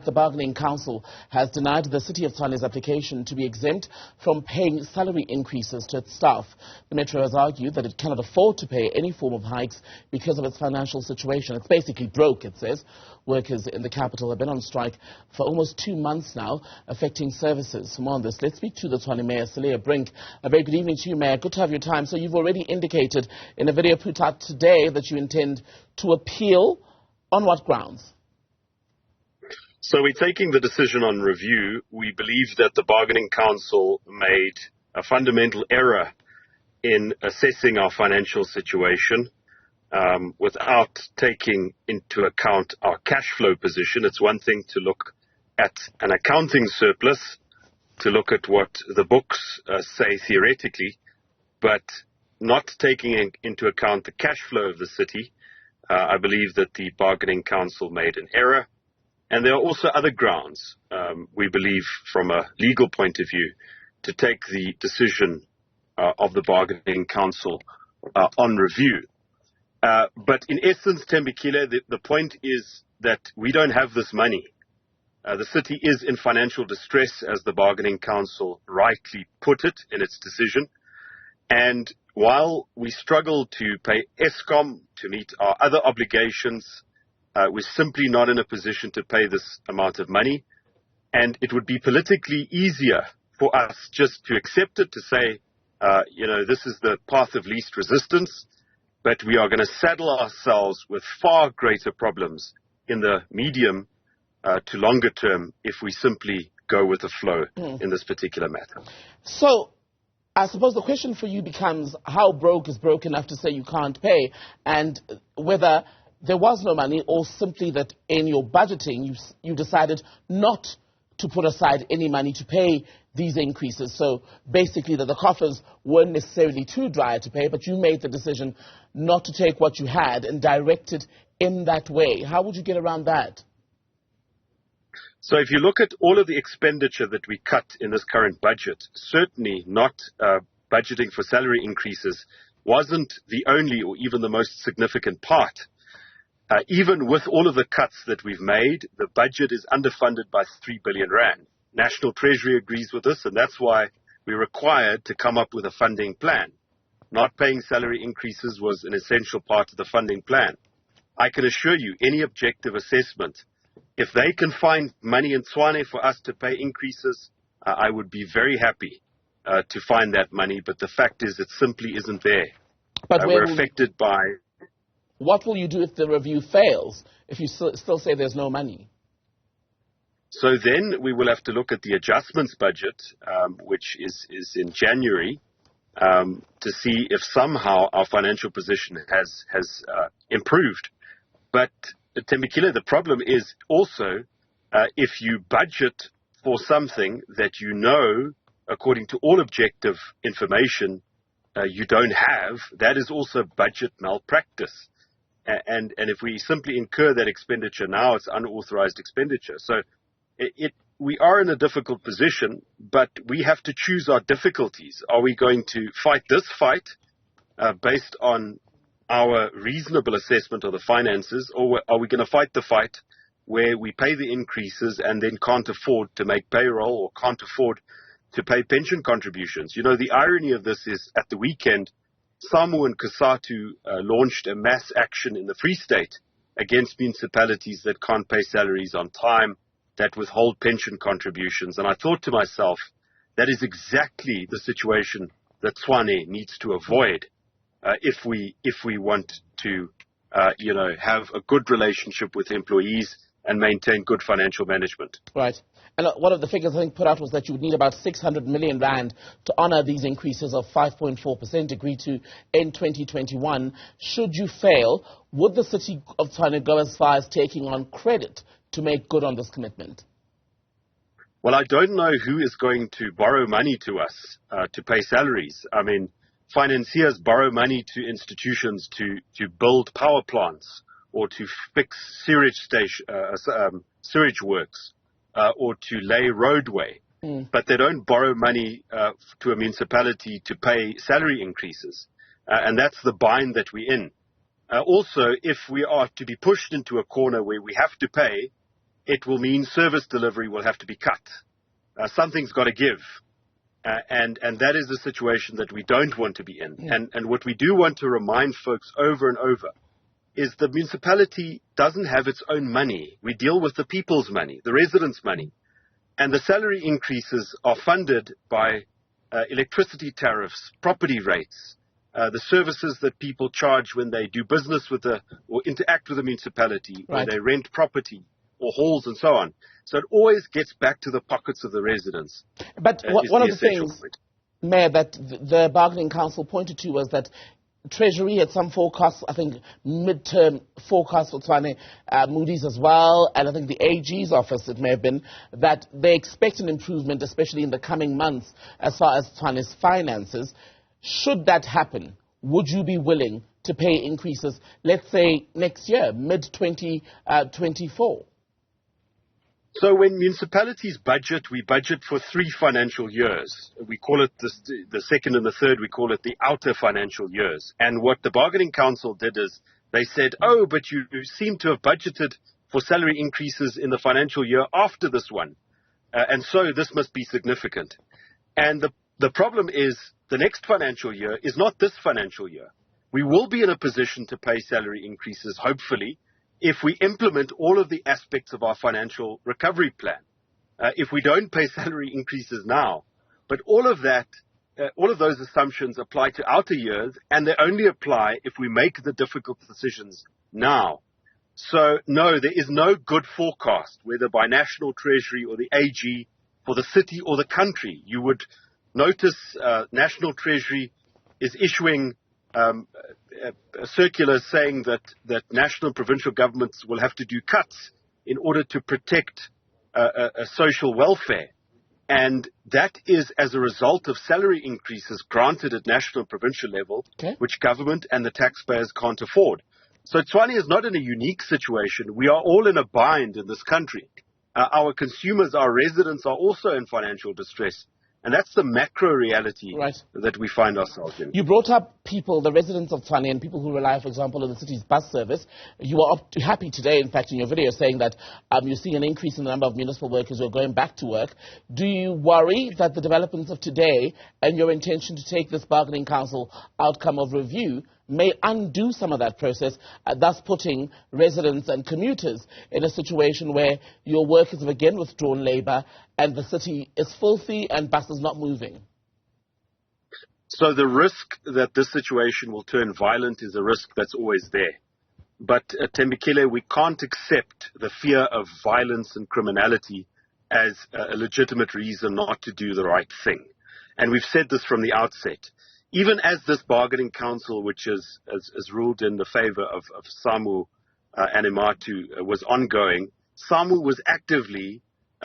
The Bargaining Council has denied the City of Tshwane's application to be exempt from paying salary increases to its staff. The Metro has argued that it cannot afford to pay any form of hikes because of its financial situation. It's basically broke, it says. Workers in the capital have been on strike for almost 2 months now, affecting services. For more on this, let's speak to the Tshwane Mayor Cilliers Brink. A very good evening to you, Mayor. Good to have your time. So you've already indicated in a video put out today that you intend to appeal. On what grounds? So we're taking the decision on review. We believe that the Bargaining Council made a fundamental error in assessing our financial situation without taking into account our cash flow position. It's one thing to look at an accounting surplus, to look at what the books say theoretically, but not taking into account the cash flow of the city. I believe that the Bargaining Council made an error. And there are also other grounds, we believe, from a legal point of view, to take the decision of the Bargaining Council on review. But in essence, Tembekile, the point is that we don't have this money. The city is in financial distress, as the Bargaining Council rightly put it in its decision. And while we struggle to pay Eskom, to meet our other obligations, we're simply not in a position to pay this amount of money. And it would be politically easier for us just to accept it, to say, this is the path of least resistance, but we are going to saddle ourselves with far greater problems in the medium to longer term if we simply go with the flow in this particular matter. So I suppose the question for you becomes how broke is broke enough to say you can't pay, and whether there was no money, or simply that in your budgeting you decided not to put aside any money to pay these increases. So basically that the coffers weren't necessarily too dry to pay, but you made the decision not to take what you had and direct it in that way. How would you get around that? So if you look at all of the expenditure that we cut in this current budget, certainly not budgeting for salary increases wasn't the only or even the most significant part. Even with all of the cuts that we've made, the budget is underfunded by 3 billion rand. National Treasury agrees with this, and that's why we're required to come up with a funding plan. Not paying salary increases was an essential part of the funding plan. I can assure you, any objective assessment, if they can find money in Tshwane for us to pay increases, I would be very happy to find that money. But the fact is, it simply isn't there. But we're affected by... What will you do if the review fails, if you still say there's no money? So then we will have to look at the adjustments budget, which is in January, to see if somehow our financial position has improved. But Tembekile, the problem is also if you budget for something that you know, according to all objective information, you don't have, that is also budget malpractice. And if we simply incur that expenditure now, it's unauthorized expenditure. So we are in a difficult position, but we have to choose our difficulties. Are we going to fight this fight based on our reasonable assessment of the finances, or are we going to fight the fight where we pay the increases and then can't afford to make payroll or can't afford to pay pension contributions? You know, the irony of this is at the weekend, SAMU and COSATU launched a mass action in the Free State against municipalities that can't pay salaries on time, that withhold pension contributions. And I thought to myself, that is exactly the situation that Tshwane needs to avoid if we want to, have a good relationship with employees and maintain good financial management. Right. And one of the figures I think put out was that you would need about 600 million rand to honor these increases of 5.4% agreed to in 2021. Should you fail, would the City of Tshwane go as far as taking on credit to make good on this commitment? Well, I don't know who is going to borrow money to us to pay salaries. I mean, financiers borrow money to institutions to build power plants or to fix sewage works. Or to lay roadway, but they don't borrow money to a municipality to pay salary increases. And that's the bind that we're in. Also, if we are to be pushed into a corner where we have to pay, it will mean service delivery will have to be cut. Something's got to give. And that is a situation that we don't want to be in. Yeah. And what we do want to remind folks over and over is the municipality doesn't have its own money. We deal with the people's money, the residents' money. And the salary increases are funded by electricity tariffs, property rates, the services that people charge when they do business with or interact with the municipality, right, when they rent property or halls and so on. So it always gets back to the pockets of the residents. But one of the things, Mayor, that the Bargaining Council pointed to was that Treasury had some forecasts, I think mid-term forecasts for Tshwane, Moody's as well, and I think the AG's office, it may have been, that they expect an improvement, especially in the coming months, as far as Tshwane's finances. Should that happen, would you be willing to pay increases, let's say next year, mid-2024? So when municipalities budget, we budget for 3 financial years. We call it the second and the third, we call it the outer financial years. And what the Bargaining Council did is they said, oh, but you seem to have budgeted for salary increases in the financial year after this one. And so this must be significant. And the problem is the next financial year is not this financial year. We will be in a position to pay salary increases, hopefully, if we implement all of the aspects of our financial recovery plan. If we don't pay salary increases now, but all of those assumptions apply to outer years, and they only apply if we make the difficult decisions now. So no, there is no good forecast, whether by National Treasury or the AG, for the city or the country. You would notice National Treasury is issuing a circular saying that national and provincial governments will have to do cuts in order to protect social welfare. And that is as a result of salary increases granted at national and provincial level, okay, which government and the taxpayers can't afford. So Tshwane is not in a unique situation. We are all in a bind in this country. Our consumers, our residents are also in financial distress. And that's the macro reality, right, that we find ourselves in. You brought up people, the residents of Tshwane, and people who rely, for example, on the city's bus service. You are happy today, in fact, in your video, saying that you're seeing an increase in the number of municipal workers who are going back to work. Do you worry that the developments of today and your intention to take this Bargaining Council outcome of review may undo some of that process, thus putting residents and commuters in a situation where your workers have again withdrawn labour and the city is filthy and buses not moving? So the risk that this situation will turn violent is a risk that's always there. But Tembekile, we can't accept the fear of violence and criminality as a legitimate reason not to do the right thing. And we've said this from the outset. Even as this Bargaining Council, which has ruled in the favor of SAMU and Imatu, was ongoing, SAMU was actively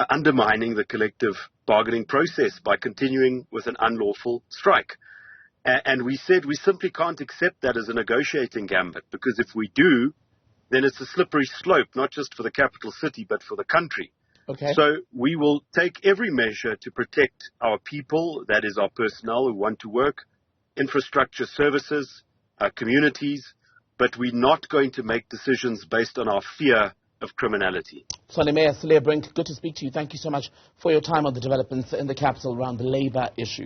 undermining the collective bargaining process by continuing with an unlawful strike. And we said we simply can't accept that as a negotiating gambit, because if we do, then it's a slippery slope, not just for the capital city, but for the country. Okay. So we will take every measure to protect our people, that is our personnel who want to work, infrastructure services, communities, but we're not going to make decisions based on our fear of criminality. Tshwane Mayor Cilliers Brink, good to speak to you. Thank you so much for your time on the developments in the capital around the labour issue.